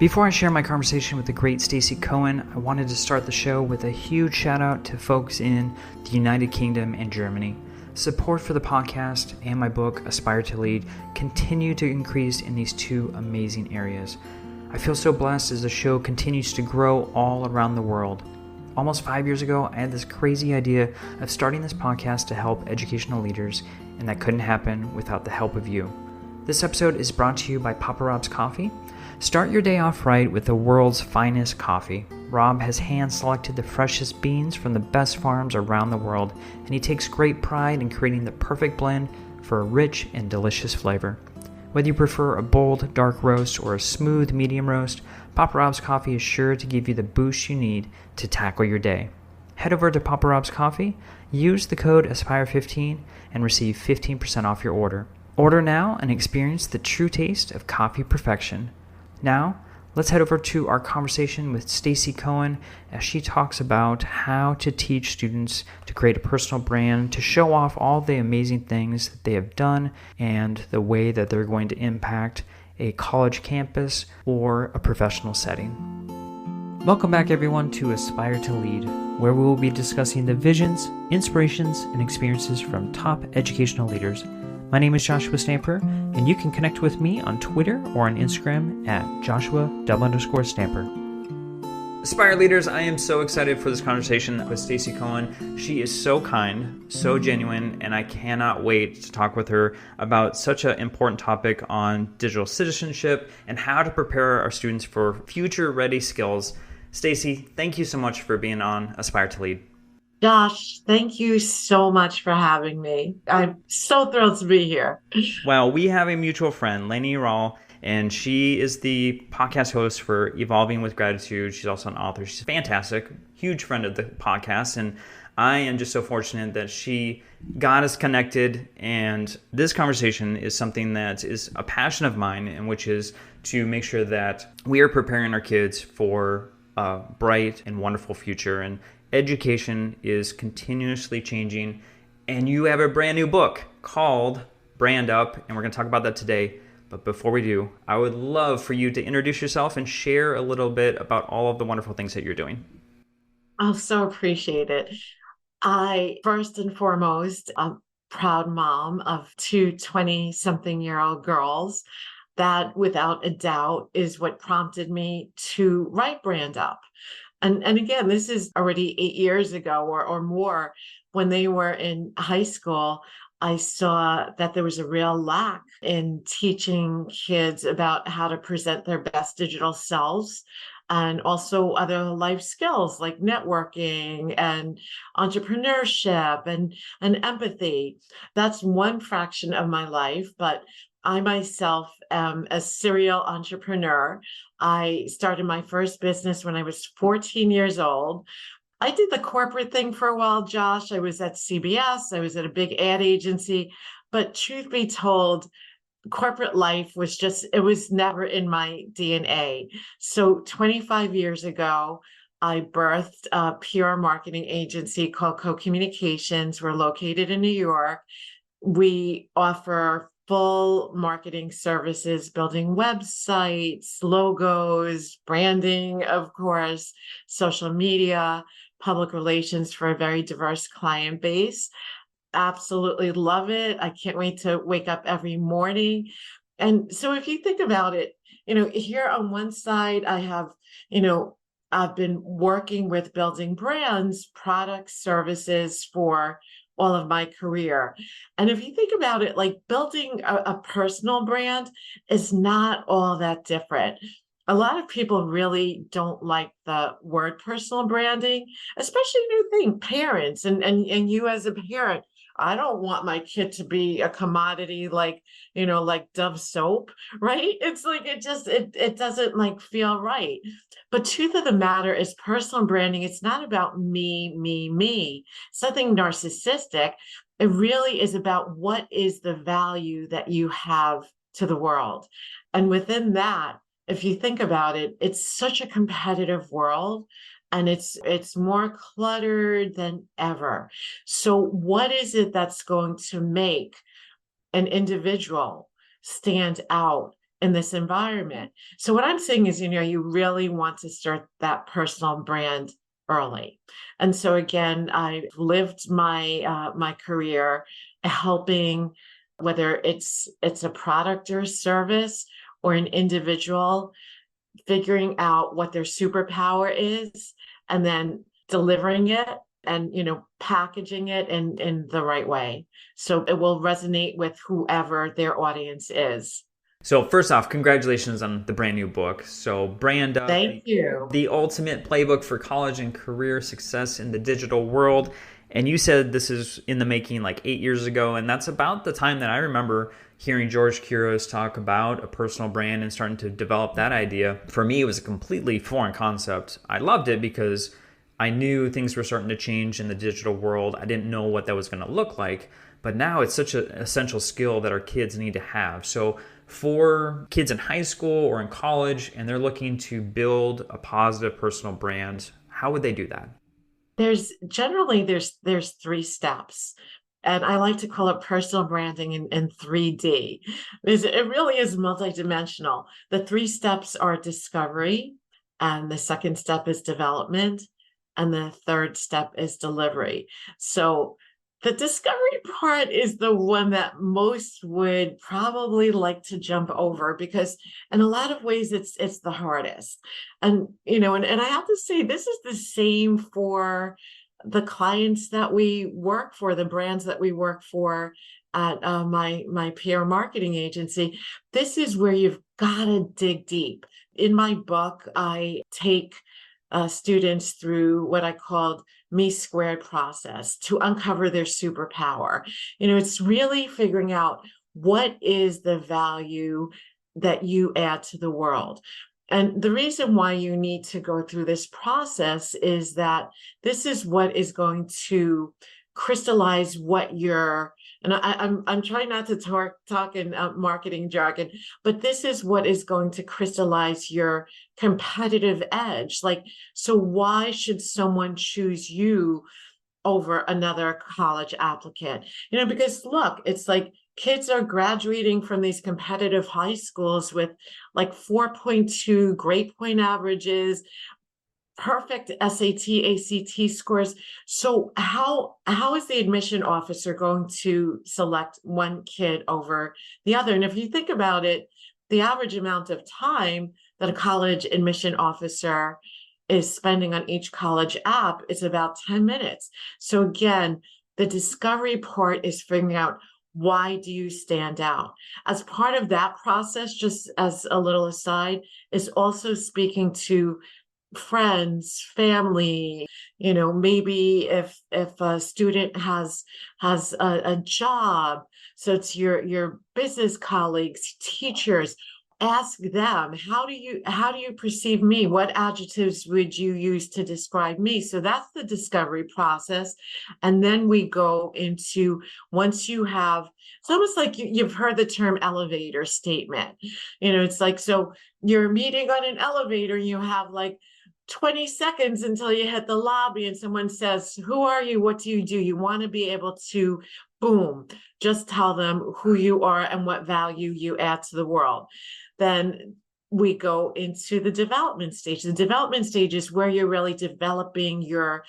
Before I share my conversation with the great Stacey Cohen, I wanted to start the show with a huge shout out to folks in the United Kingdom and Germany. Support for the podcast and my book, Aspire to Lead, continue to increase in these two amazing areas. I feel so blessed as the show continues to grow all around the world. Almost 5 years ago, I had this crazy idea of starting this podcast to help educational leaders, and that couldn't happen without the help of you. This episode is brought to you by Papa Rob's Coffee. Start your day off right with the world's finest coffee. Rob has hand-selected the freshest beans from the best farms around the world, and he takes great pride in creating the perfect blend for a rich and delicious flavor. Whether you prefer a bold, dark roast or a smooth, medium roast, Papa Rob's Coffee is sure to give you the boost you need to tackle your day. Head over to Papa Rob's Coffee, use the code ASPIRE15, and receive 15% off your order. Order now and experience the true taste of coffee perfection. Now, let's head over to our conversation with Stacey Cohen as she talks about how to teach students to create a personal brand, to show off all the amazing things that they have done and the way that they're going to impact a college campus or a professional setting. Welcome back, everyone, to Aspire to Lead, where we will be discussing the visions, inspirations, and experiences from top educational leaders. My name is Joshua Stamper, and you can connect with me on Twitter or on Instagram at Joshua_Stamper. Aspire leaders, I am so excited for this conversation with Stacey Cohen. She is so kind, so genuine, and I cannot wait to talk with her about such an important topic on digital citizenship and how to prepare our students for future-ready skills. Stacey, thank you so much for being on Aspire to Lead. Josh, thank you so much for having me. I'm so thrilled to be here. Well, we have a mutual friend, Leonard, and she is the podcast host for Evolving with Gratitude. She's also an author. She's fantastic, huge friend of the podcast, and I am just so fortunate that she got us connected, and this conversation is something that is a passion of mine, and which is to make sure that we are preparing our kids for a bright and wonderful future. And education is continuously changing, and you have a brand new book called Brand Up, and we're going to talk about that today. But before we do, I would love for you to introduce yourself and share a little bit about all of the wonderful things that you're doing. I'll so appreciate it. I, first and foremost, a proud mom of two 20-something-year-old girls. That, without a doubt, is what prompted me to write Brand Up. And again, this is already 8 years ago or more. When they were in high school, I saw that there was a real lack in teaching kids about how to present their best digital selves, and also other life skills like networking and entrepreneurship and empathy. That's one fraction of my life, but I myself am a serial entrepreneur. I started my first business when I was 14 years old. I did the corporate thing for a while, Josh. I was at CBS. I was at a big ad agency. But truth be told, corporate life it was never in my DNA. So 25 years ago, I birthed a PR marketing agency called Co-Communications. We're located in New York. We offer full marketing services, building websites, logos, branding, of course, social media, public relations for a very diverse client base. Absolutely love it. I can't wait to wake up every morning. And so if you think about it, here on one side, I have, I've been working with building brands, products, services for all of my career. And if you think about it, like building a personal brand is not all that different. A lot of people really don't like the word personal branding, especially new thing, parents and you as a parent. I don't want my kid to be a commodity like Dove soap, right? It's like it doesn't like feel right. But truth of the matter is personal branding, it's not about me. It's nothing narcissistic. It really is about what is the value that you have to the world. And within that, if you think about it, it's such a competitive world. And it's more cluttered than ever. So what is it that's going to make an individual stand out in this environment. So what I'm saying is, you really want to start that personal brand early. And so again, I lived my career helping, whether it's a product or a service or an individual, figuring out what their superpower is and then delivering it and packaging it in the right way so it will resonate with whoever their audience is. So first off, congratulations on the brand new book. So Brand Up, Thank you. the ultimate playbook for college and career success in the digital world. And you said this is in the making like 8 years ago. And that's about the time that I remember hearing George Couros talk about a personal brand and starting to develop that idea. For me, it was a completely foreign concept. I loved it because I knew things were starting to change in the digital world. I didn't know what that was going to look like. But now it's such an essential skill that our kids need to have. So for kids in high school or in college, and they're looking to build a positive personal brand, how would they do that? There's 3 steps. And I like to call it personal branding in 3D. It really is multidimensional. The 3 steps are discovery, and the second step is development, and the third step is delivery. So the discovery part is the one that most would probably like to jump over because in a lot of ways it's the hardest. And and I have to say this is the same for the clients that we work for, the brands that we work for at my PR marketing agency. This is where you've got to dig deep. In my book, I take students through what I called me squared process to uncover their superpower. It's really figuring out what is the value that you add to the world. And the reason why you need to go through this process is that this is what is going to crystallize what you're, and I'm trying not to talk in marketing jargon, but this is what is going to crystallize your competitive edge. Like, so why should someone choose you over another college applicant? Because look, it's like kids are graduating from these competitive high schools with like 4.2 grade point averages, perfect SAT, ACT scores. So how is the admission officer going to select one kid over the other? And if you think about it, the average amount of time that a college admission officer is spending on each college app is about 10 minutes. So again, the discovery part is figuring out, why do you stand out? As part of that process, just as a little aside, is also speaking to friends, family, maybe if a student has a job, so it's your business colleagues, teachers, ask them, how do you perceive me? What adjectives would you use to describe me? So that's the discovery process. And then we go into, once you have, it's almost like you've heard the term elevator statement. It's like, so you're meeting on an elevator, you have like 20 seconds until you hit the lobby and someone says, who are you? What do? You want to be able to, boom, just tell them who you are and what value you add to the world. Then we go into the development stage. The development stage is where you're really developing your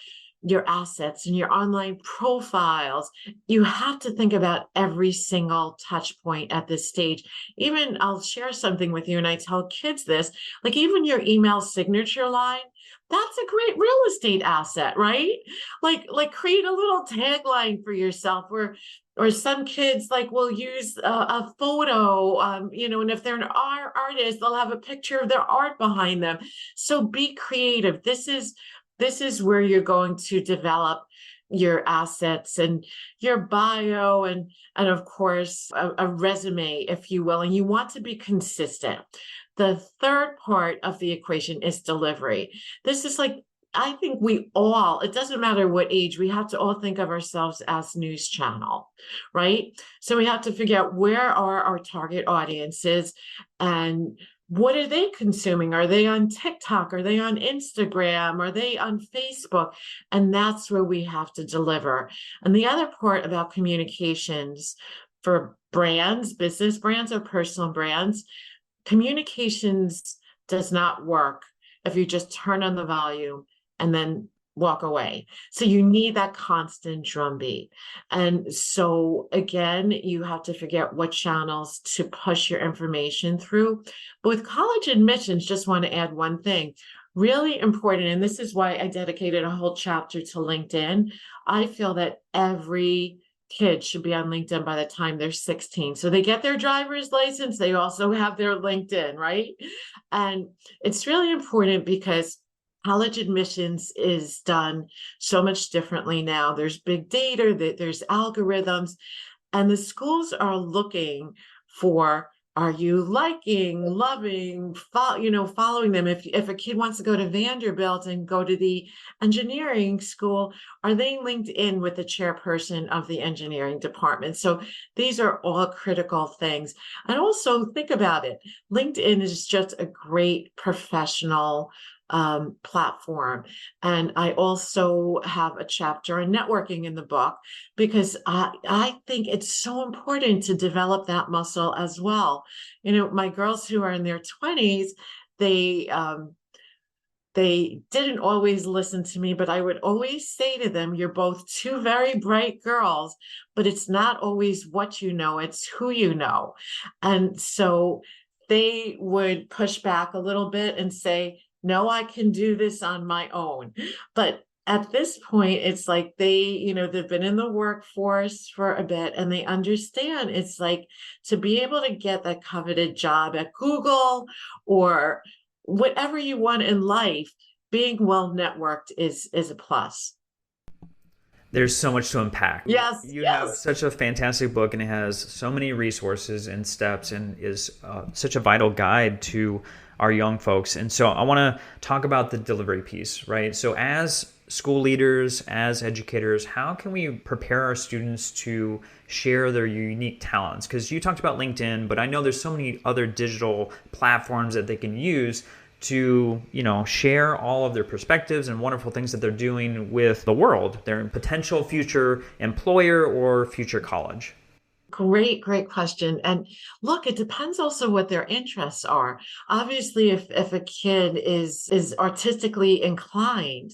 assets and your online profiles. You have to think about every single touch point at this stage. Even I'll share something with you, and I tell kids this, like even your email signature line, that's a great real estate asset, right? Like create a little tagline for yourself or some kids like will use a photo, and if they're an artist, they'll have a picture of their art behind them. So be creative. This is where you're going to develop your assets and your bio and of course a resume, if you will, and you want to be consistent. The third part of the equation is delivery. This is like, I think we all, it doesn't matter what age, we have to all think of ourselves as news channel, right? So we have to figure out where are our target audiences and what are they consuming? Are they on TikTok? Are they on Instagram? Are they on Facebook? And that's where we have to deliver. And the other part about communications for brands, business brands or personal brands, communications does not work if you just turn on the volume and then walk away. So you need that constant drumbeat. And so again, you have to figure out what channels to push your information through. But with college admissions, just want to add one thing. Really important, and this is why I dedicated a whole chapter to LinkedIn. I feel that every kid should be on LinkedIn by the time they're 16. So they get their driver's license, they also have their LinkedIn, right? And it's really important because college admissions is done so much differently now. There's big data, there's algorithms, and the schools are looking for, are you liking, loving, following them? If a kid wants to go to Vanderbilt and go to the engineering school, are they linked in with the chairperson of the engineering department? So these are all critical things. And also think about it. LinkedIn is just a great professional platform. And I also have a chapter on networking in the book because I think it's so important to develop that muscle as well. My girls who are in their 20s, they didn't always listen to me, but I would always say to them, you're both two very bright girls, but it's not always what you know, it's who you know. And so they would push back a little bit and say, no, I can do this on my own. But at this point, it's like they've been in the workforce for a bit and they understand it's like to be able to get that coveted job at Google or whatever you want in life, being well networked is a plus. There's so much to unpack. Yes. You have such a fantastic book, and it has so many resources and steps, and is such a vital guide to our young folks. And so I want to talk about the delivery piece, right? So as school leaders, as educators, how can we prepare our students to share their unique talents? Because you talked about LinkedIn, but I know there's so many other digital platforms that they can use to, share all of their perspectives and wonderful things that they're doing with the world, their potential future employer or future college. Great question. And look, it depends also what their interests are. Obviously, if a kid is artistically inclined,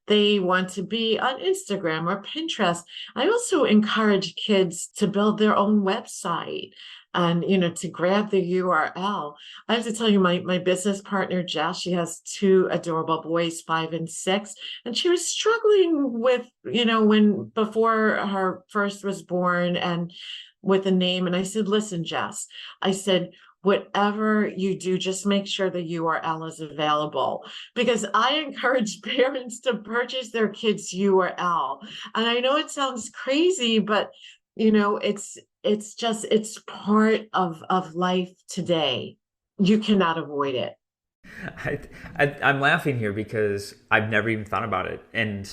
they want to be on Instagram or Pinterest. I also encourage kids to build their own website and, to grab the URL. I have to tell you, my business partner, Jess, she has two adorable boys, 5 and 6, and she was struggling with, before her first was born and with a name. And I said, listen, Jess, I said, whatever you do, just make sure the URL is available, because I encourage parents to purchase their kids' URL. And I know it sounds crazy, but it's part of life today. You cannot avoid it. I'm laughing here because I've never even thought about it. And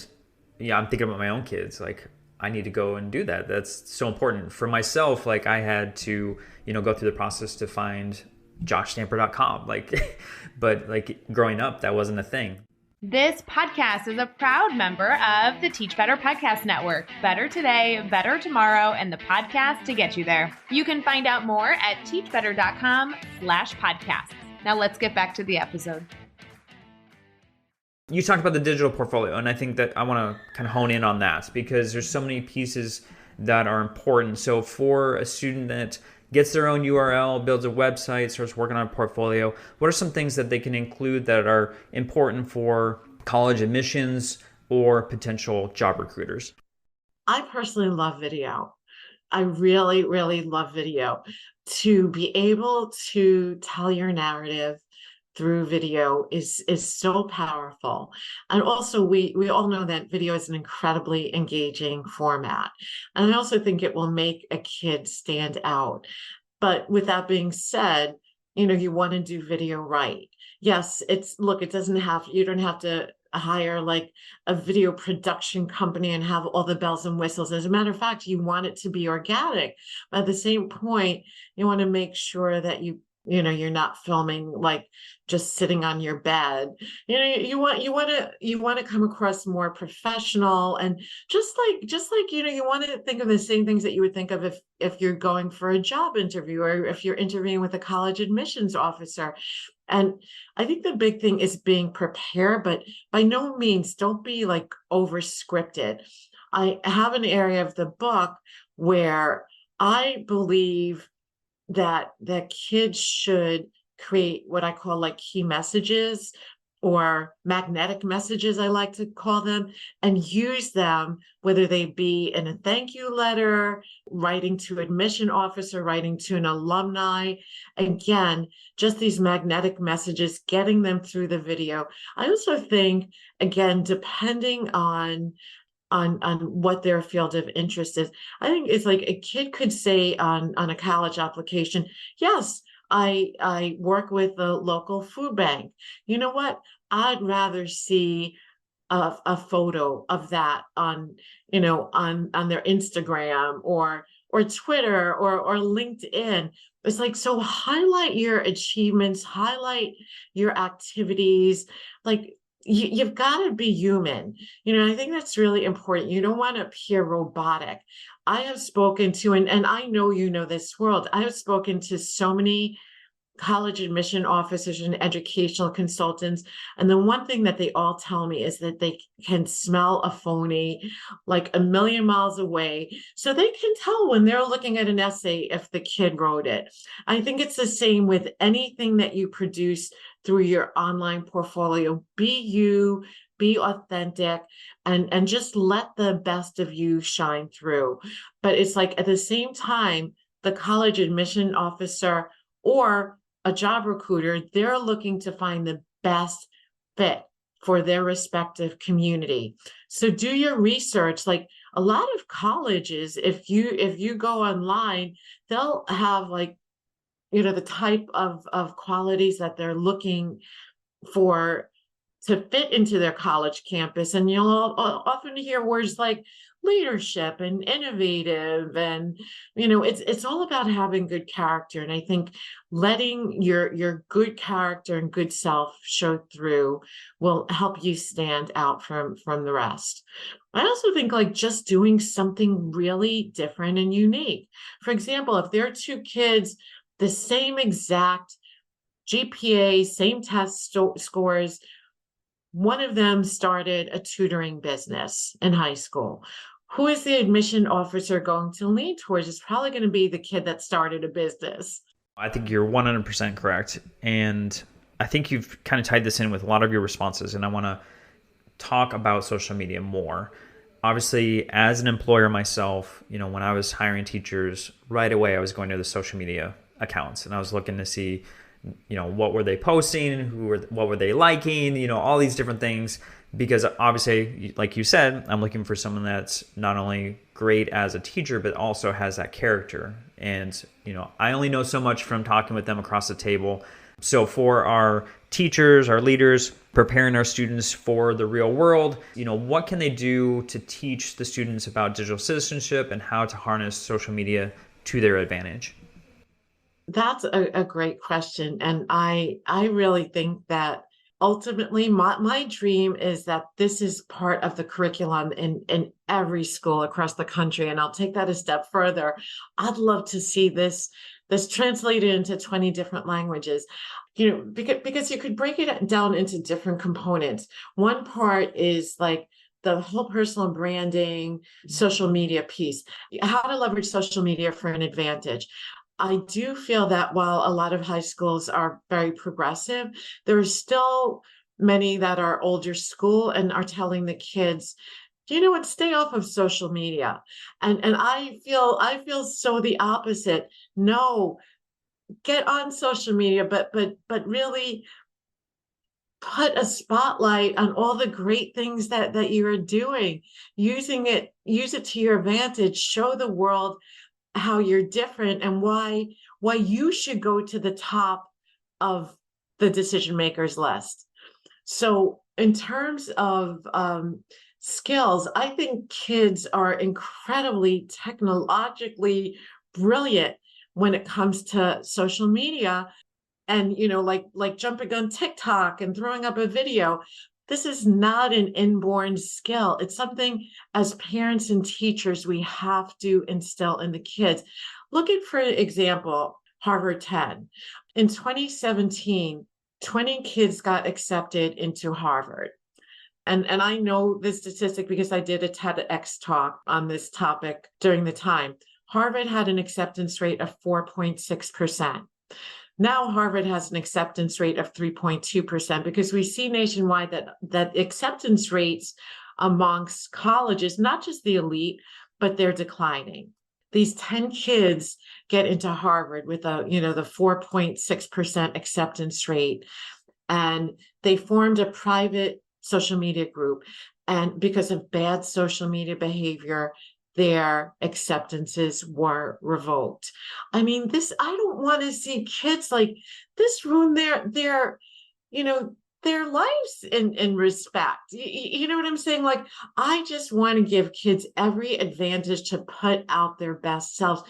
I'm thinking about my own kids. Like, I need to go and do that. That's so important. For myself, like I had to, go through the process to find joshstamper.com. But growing up, that wasn't a thing. This podcast is a proud member of the Teach Better Podcast Network. Better today, better tomorrow, and the podcast to get you there. You can find out more at teachbetter.com/podcasts. Now let's get back to the episode. You talked about the digital portfolio, and I think that I want to kind of hone in on that because there's so many pieces that are important. So for a student that gets their own URL, builds a website, starts working on a portfolio, what are some things that they can include that are important for college admissions or potential job recruiters? I personally love video. I really, really love video. To be able to tell your narrative through video is so powerful. And also we all know that video is an incredibly engaging format. And I also think it will make a kid stand out. But with that being said, you want to do video right. Yes, you don't have to hire like a video production company and have all the bells and whistles. As a matter of fact, you want it to be organic. But at the same point, you want to make sure that you you're not filming like just sitting on your bed. You want to come across more professional, and just like you want to think of the same things that you would think of if you're going for a job interview, or if you're interviewing with a college admissions officer. And I think the big thing is being prepared, but by no means don't be like over scripted. I have an area of the book where I believe that kids should create what I call like key messages, or magnetic messages, I like to call them, and use them, whether they be in a thank you letter, writing to admission officer, writing to an alumni. Again, just these magnetic messages, getting them through the video. I also think, again, depending on what their field of interest is. I think it's like a kid could say on a college application, yes, I work with the local food bank. You know what? I'd rather see a photo of that on their Instagram or Twitter or LinkedIn. It's like, so highlight your achievements, highlight your activities. Like, you've got to be human. I think that's really important. You don't want to appear robotic. I have spoken to, and I know this world, I have spoken to so many college admission officers and educational consultants. And the one thing that they all tell me is that they can smell a phony like a million miles away. So they can tell when they're looking at an essay if the kid wrote it. I think it's the same with anything that you produce through your online portfolio. Be you, be authentic, and just let the best of you shine through. But it's like, at the same time, the college admission officer or a job recruiter, they're looking to find the best fit for their respective community. So do your research. Like, a lot of colleges, if you go online, they'll have like, the type of qualities that they're looking for to fit into their college campus. And you'll often hear words like leadership and innovative, and it's all about having good character. And I think letting your good character and good self show through will help you stand out from the rest. I also think like just doing something really different and unique. For example, if there are two kids, the same exact GPA, same test scores, one of them started a tutoring business in high school. Who is the admission officer going to lean towards? It's probably going to be the kid that started a business. I think you're 100% correct. And I think you've kind of tied this in with a lot of your responses. And I want to talk about social media more. Obviously, as an employer myself, when I was hiring teachers, right away I was going to the social media accounts and I was looking to see, what were they posting, what were they liking, all these different things. Because obviously, like you said, I'm looking for someone that's not only great as a teacher, but also has that character. And, I only know so much from talking with them across the table. So for our teachers, our leaders, preparing our students for the real world, what can they do to teach the students about digital citizenship and how to harness social media to their advantage? That's a great question. And I really think that ultimately my dream is that this is part of the curriculum in every school across the country. And I'll take that a step further. I'd love to see this translated into 20 different languages. Because you could break it down into different components. One part is like the whole personal branding, social media piece, how to leverage social media for an advantage. I do feel that while a lot of high schools are very progressive, there are still many that are older school and are telling the kids, stay off of social media. And I feel so the opposite. No, get on social media, but really put a spotlight on all the great things that you are doing, use it to your advantage, show the world how you're different and why you should go to the top of the decision makers list. So in terms of skills, I think kids are incredibly technologically brilliant when it comes to social media. and, like jumping on TikTok and throwing up a video. This is not an inborn skill. It's something as parents and teachers, we have to instill in the kids. Look at, for example, Harvard TED. In 2017, 20 kids got accepted into Harvard. And I know this statistic because I did a TEDx talk on this topic during the time. Harvard had an acceptance rate of 4.6%. Now Harvard has an acceptance rate of 3.2% because we see nationwide that acceptance rates amongst colleges, not just the elite, but they're declining. These 10 kids get into Harvard with the 4.6% acceptance rate, and they formed a private social media group. And because of bad social media behavior, their acceptances were revoked. I mean, I don't want to see kids like this ruin their lives in respect. You know what I'm saying? Like, I just want to give kids every advantage to put out their best selves.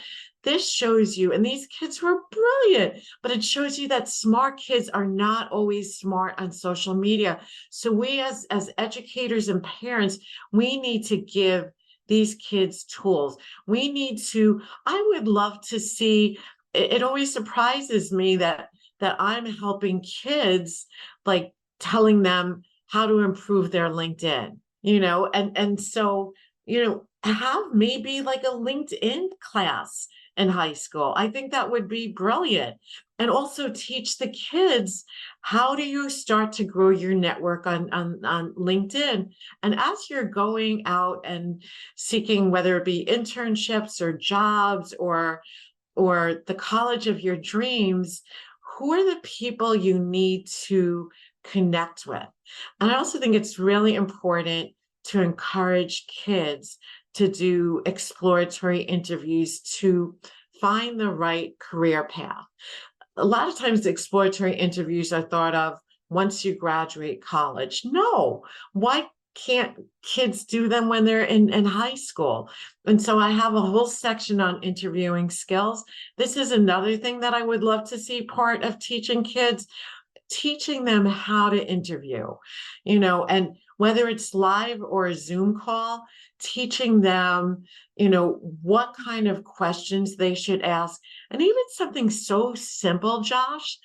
This shows you, and these kids were brilliant, but it shows you that smart kids are not always smart on social media. So we as educators and parents, we need to give these kids tools. I would love to see, it always surprises me that I'm helping kids, like telling them how to improve their LinkedIn, and so, have maybe like a LinkedIn class in high school. I think that would be brilliant. And also teach the kids, how do you start to grow your network on LinkedIn? And as you're going out and seeking, whether it be internships or jobs or the college of your dreams, who are the people you need to connect with? And I also think it's really important to encourage kids to do exploratory interviews to find the right career path. A lot of times the exploratory interviews are thought of once you graduate college. No, why can't kids do them when they're in high school? And so I have a whole section on interviewing skills. This is another thing that I would love to see part of teaching kids, teaching them how to interview, and whether it's live or a Zoom call, teaching them, what kind of questions they should ask. And even something so simple, Josh,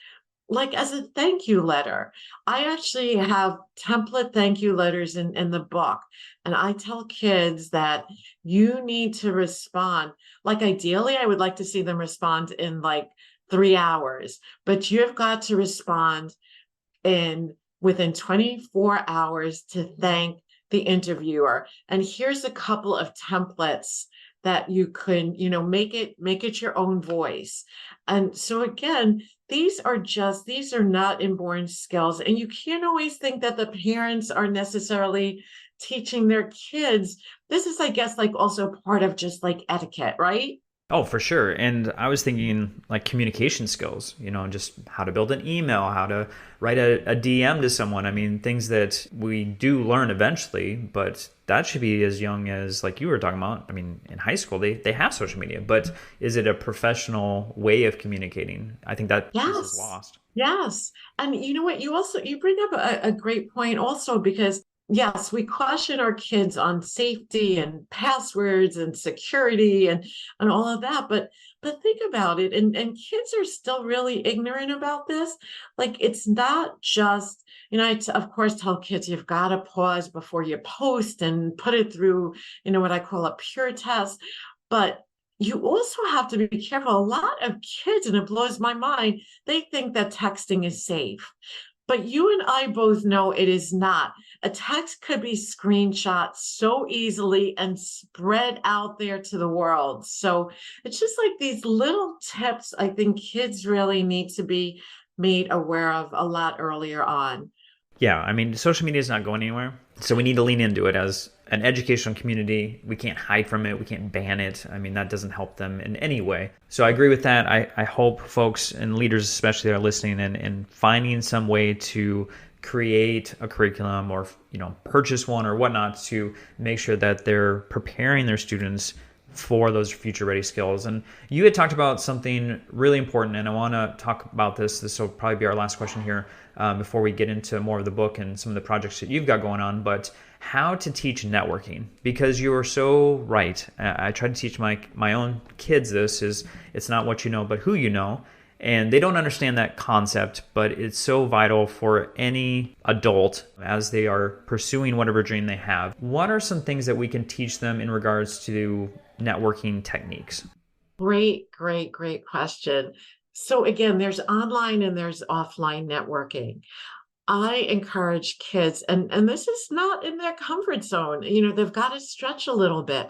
like as a thank you letter. I actually have template thank you letters in the book. And I tell kids that you need to respond. Like ideally, I would like to see them respond in like 3 hours, but you've got to respond within 24 hours to thank the interviewer. And here's a couple of templates that you could, make it your own voice. And so again, these are not inborn skills. And you can't always think that the parents are necessarily teaching their kids. This is, I guess, like also part of just like etiquette, right? Oh, for sure. And I was thinking like communication skills, just how to build an email, how to write a DM to someone. I mean, things that we do learn eventually, but that should be as young as, like you were talking about. I mean, in high school, they have social media, but is it a professional way of communicating? I think that piece is lost. Yes. And you know what? You bring up a great point also, because yes, we caution our kids on safety and passwords and security and all of that. But think about it. And kids are still really ignorant about this. Like, it's not just, I of course tell kids, you've got to pause before you post and put it through, what I call a pure test. But you also have to be careful. A lot of kids, and it blows my mind, they think that texting is safe. But you and I both know it is not. A text could be screenshot so easily and spread out there to the world. So it's just like these little tips I think kids really need to be made aware of a lot earlier on. Yeah, I mean, social media is not going anywhere. So we need to lean into it as an educational community. We can't hide from it. We can't ban it. I mean, that doesn't help them in any way. So I agree with that. I hope folks and leaders especially are listening and finding some way to create a curriculum or, purchase one or whatnot to make sure that they're preparing their students for those future ready skills. And you had talked about something really important, and I want to talk about this. This will probably be our last question here before we get into more of the book and some of the projects that you've got going on, but how to teach networking, because you are so right. I try to teach my own kids this, is it's not what you know, but who you know. And they don't understand that concept, but it's so vital for any adult as they are pursuing whatever dream they have. What are some things that we can teach them in regards to networking techniques? Great question. So again, there's online and there's offline networking. I encourage kids, and this is not in their comfort zone. They've got to stretch a little bit.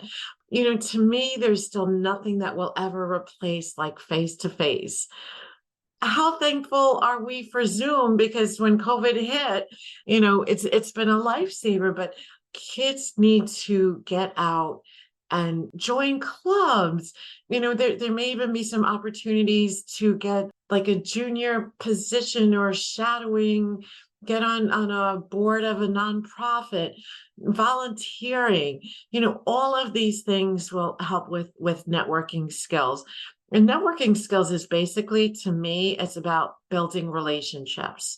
To me, there's still nothing that will ever replace like face-to-face. How thankful are we for Zoom? Because when COVID hit, it's been a lifesaver, but kids need to get out and join clubs. There may even be some opportunities to get like a junior position or shadowing, get on a board of a nonprofit, volunteering. All of these things will help with networking skills. And networking skills is basically, to me, it's about building relationships.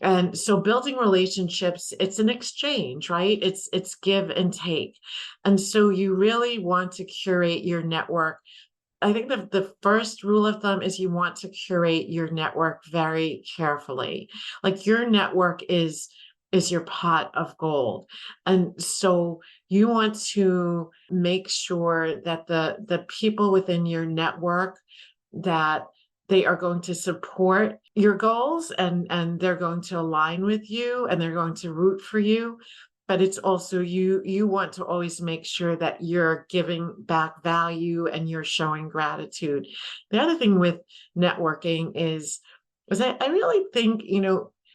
And so building relationships, it's an exchange, right? It's give and take. And so you really want to curate your network. I think the first rule of thumb is you want to curate your network very carefully. Like your network is your pot of gold. And so you want to make sure that the people within your network, that they are going to support your goals and they're going to align with you and they're going to root for you. But it's also you want to always make sure that you're giving back value and you're showing gratitude. The other thing with networking is I really think,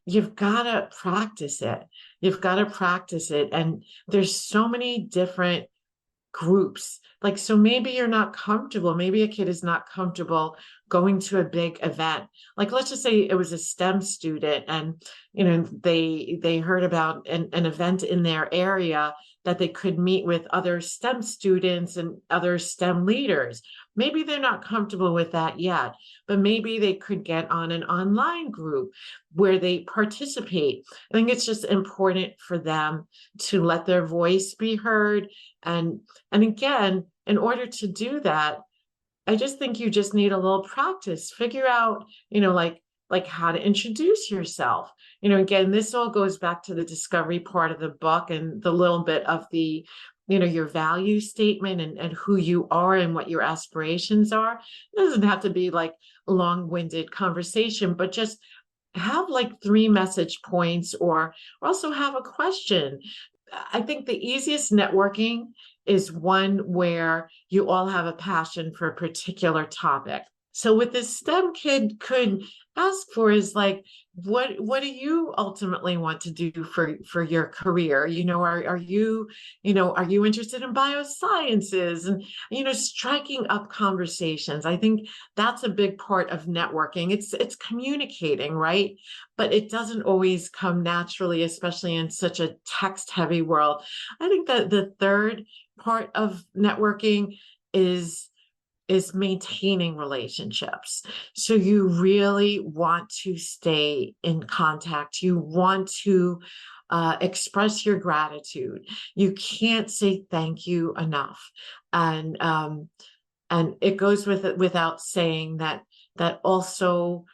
you've got to practice it. You've got to practice it. And there's so many different groups. Like, so maybe you're not comfortable. Maybe a kid is not comfortable going to a big event. Like, let's just say it was a STEM student and, they heard about an event in their area that they could meet with other STEM students and other STEM leaders. Maybe they're not comfortable with that yet, but maybe they could get on an online group where they participate. I think it's just important for them to let their voice be heard. And again, in order to do that, I just think you just need a little practice. Figure out, like how to introduce yourself. Again, this all goes back to the discovery part of the book and the little bit of the, your value statement and who you are and what your aspirations are. It doesn't have to be like a long-winded conversation, but just have like 3 message points or also have a question. I think the easiest networking is one where you all have a passion for a particular topic. So what this STEM kid could ask for is like, what do you ultimately want to do for your career? Are you interested in biosciences and, striking up conversations? I think that's a big part of networking. It's communicating, right? But it doesn't always come naturally, especially in such a text heavy world. I think that the third part of networking is maintaining relationships. So you really want to stay in contact. You want to express your gratitude. You can't say thank you enough. And it goes with it without saying that also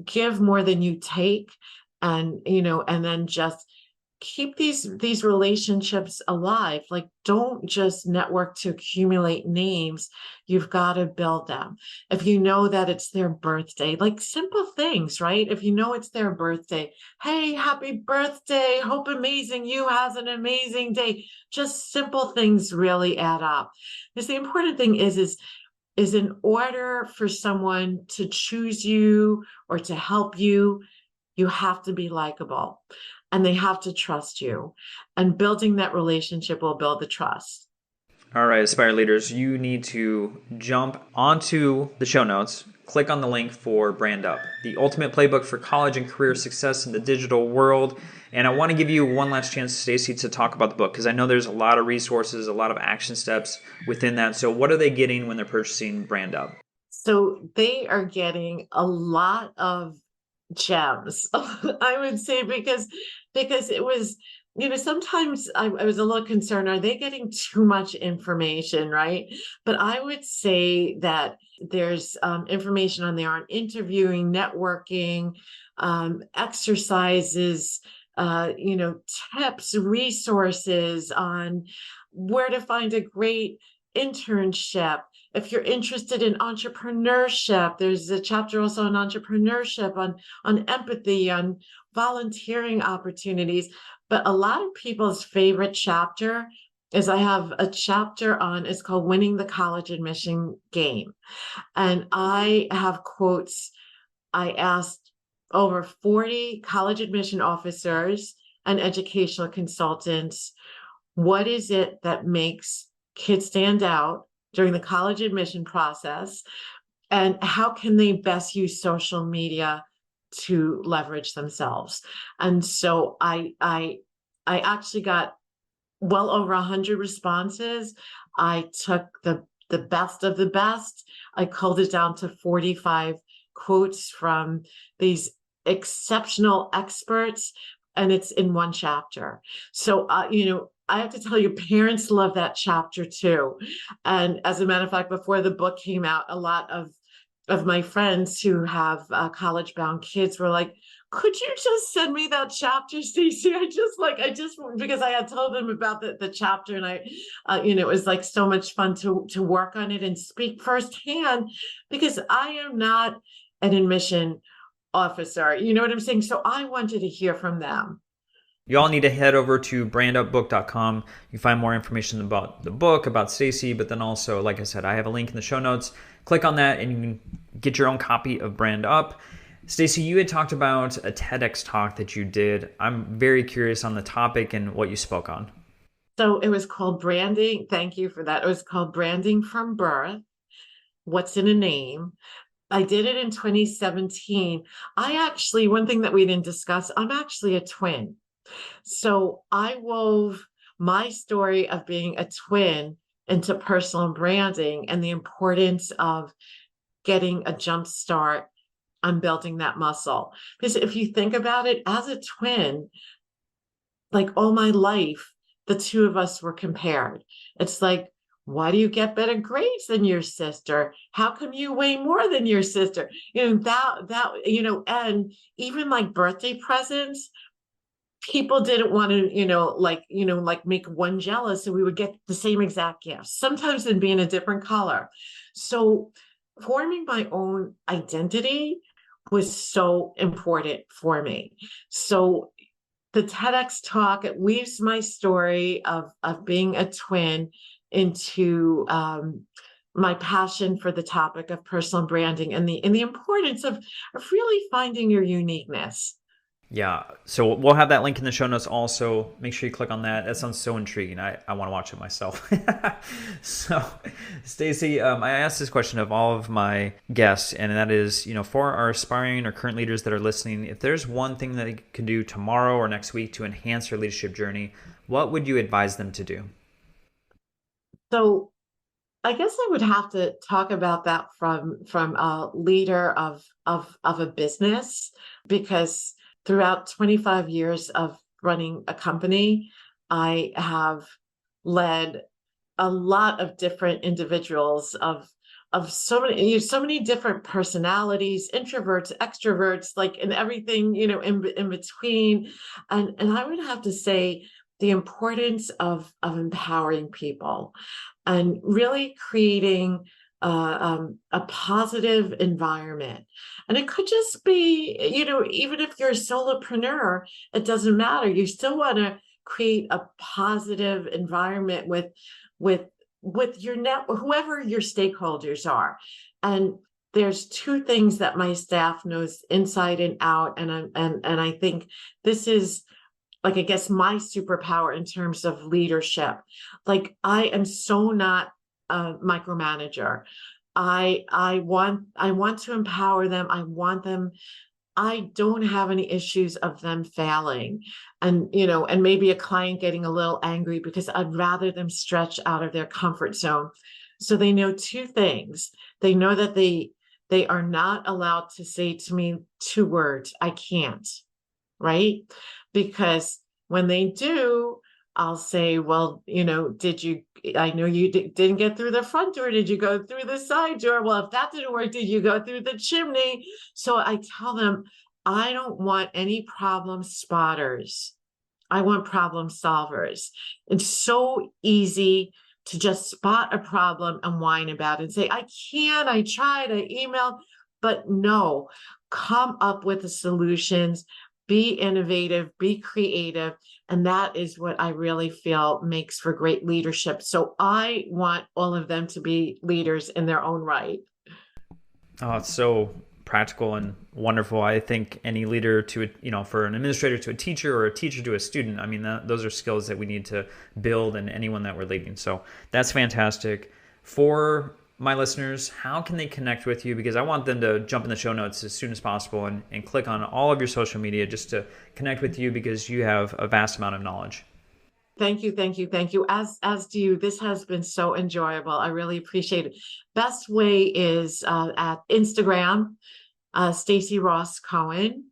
give more than you take, and then just keep these relationships alive. Like, don't just network to accumulate names. You've got to build them. If you know that it's their birthday, like simple things, right? If you know it's their birthday, hey, happy birthday. Hope amazing you has an amazing day. Just simple things really add up. Because the important thing is in order for someone to choose you or to help you, you have to be likable. And they have to trust you. And building that relationship will build the trust. All right, Aspire Leaders, you need to jump onto the show notes, click on the link for Brand Up, the ultimate playbook for college and career success in the digital world. And I want to give you one last chance, Stacey, to talk about the book, because I know there's a lot of resources, a lot of action steps within that. So what are they getting when they're purchasing Brand Up? So they are getting a lot of gems, I would say, because it was, sometimes I was a little concerned, are they getting too much information, right? But I would say that there's information on there on interviewing, networking, exercises, tips, resources on where to find a great internship. If you're interested in entrepreneurship, there's a chapter also on entrepreneurship, on empathy, on volunteering opportunities. But a lot of people's favorite chapter is I have a chapter on, it's called Winning the College Admission Game. And I have quotes. I asked over 40 college admission officers and educational consultants, what is it that makes kids stand out during the college admission process, and how can they best use social media to leverage themselves? And so I actually got well over 100 responses. I took the best of the best. I culled it down to 45 quotes from these exceptional experts, and it's in one chapter. So, I have to tell you, parents love that chapter too. And as a matter of fact, before the book came out, a lot of my friends who have college-bound kids were like, could you just send me that chapter, Stacey? I just, because I had told them about the chapter, and it was like so much fun to work on it and speak firsthand, because I am not an admission officer. You know what I'm saying? So I wanted to hear from them. You all need to head over to brandupbook.com. You can find more information about the book, about Stacey, but then also, like I said, I have a link in the show notes. Click on that and you can get your own copy of Brand Up. Stacey, you had talked about a TEDx talk that you did. I'm very curious on the topic and what you spoke on. So it was called Branding. Thank you for that. It was called Branding from Birth. What's in a Name? I did it in 2017. One thing that we didn't discuss, I'm actually a twin. So I wove my story of being a twin into personal branding and the importance of getting a jump start on building that muscle. Because if you think about it, as a twin, like all my life, the two of us were compared. It's like, why do you get better grades than your sister? How come you weigh more than your sister? And even like birthday presents, people didn't want to, make one jealous, so we would get the same exact gifts. Sometimes it'd be in a different color. So forming my own identity was so important for me. So the TEDx talk, it weaves my story of being a twin into my passion for the topic of personal branding and the importance of really finding your uniqueness. Yeah, so we'll have that link in the show notes also. Make sure you click on that. That sounds so intriguing. I want to watch it myself. So, Stacey, I asked this question of all of my guests, and that is, for our aspiring or current leaders that are listening, if there's one thing that they could do tomorrow or next week to enhance their leadership journey, what would you advise them to do? So I guess I would have to talk about that from a leader of a business, because throughout 25 years of running a company, I have led a lot of different individuals of so many different personalities, introverts, extroverts, like, and everything, in between. And I would have to say the importance of empowering people and really creating a positive environment. And it could just be, even if you're a solopreneur, it doesn't matter. You still want to create a positive environment with your whoever your stakeholders are. And there's two things that my staff knows inside and out. And I think this is like, I guess my superpower in terms of leadership. Like, I am so not a micromanager. I want to empower them. I don't have any issues of them failing, and maybe a client getting a little angry, because I'd rather them stretch out of their comfort zone. So they know two things. They know that they are not allowed to say to me two words, I can't, right? Because when they do, I'll say, well, I know you didn't get through the front door. Did you go through the side door? Well, if that didn't work, did you go through the chimney? So I tell them, I don't want any problem spotters. I want problem solvers. It's so easy to just spot a problem and whine about it and say, I can't, I tried, I emailed, but no, come up with the solutions, be innovative, be creative. And that is what I really feel makes for great leadership. So I want all of them to be leaders in their own right. Oh, it's so practical and wonderful. I think any leader for an administrator to a teacher, or a teacher to a student, I mean, those are skills that we need to build in anyone that we're leading. So that's fantastic. For my listeners, how can they connect with you? Because I want them to jump in the show notes as soon as possible and click on all of your social media just to connect with you, because you have a vast amount of knowledge. Thank you. As do you. This has been so enjoyable. I really appreciate it. Best way is at Instagram, Stacey Ross Cohen,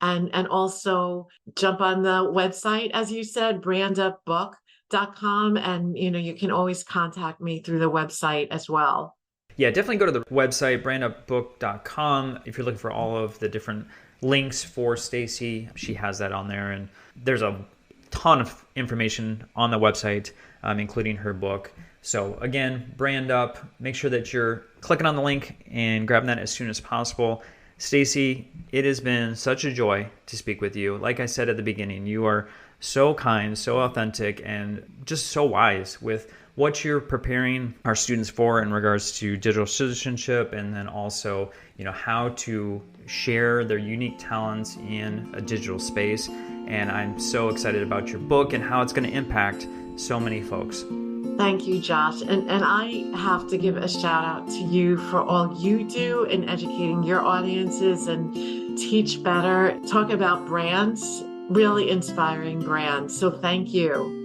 and also jump on the website, as you said, brandupbook.com, and you can always contact me through the website as well. Yeah, definitely go to the website, brandupbook.com. If you're looking for all of the different links for Stacey, she has that on there, and there's a ton of information on the website, including her book. So again, Brand Up, make sure that you're clicking on the link and grabbing that as soon as possible. Stacey, it has been such a joy to speak with you. Like I said at the beginning, you are so kind, so authentic, and just so wise with what you're preparing our students for in regards to digital citizenship, and then also, how to share their unique talents in a digital space. And I'm so excited about your book and how it's going to impact so many folks. Thank you, Josh. And I have to give a shout out to you for all you do in educating your audiences and teach better, talk about brands, really inspiring brands. So thank you.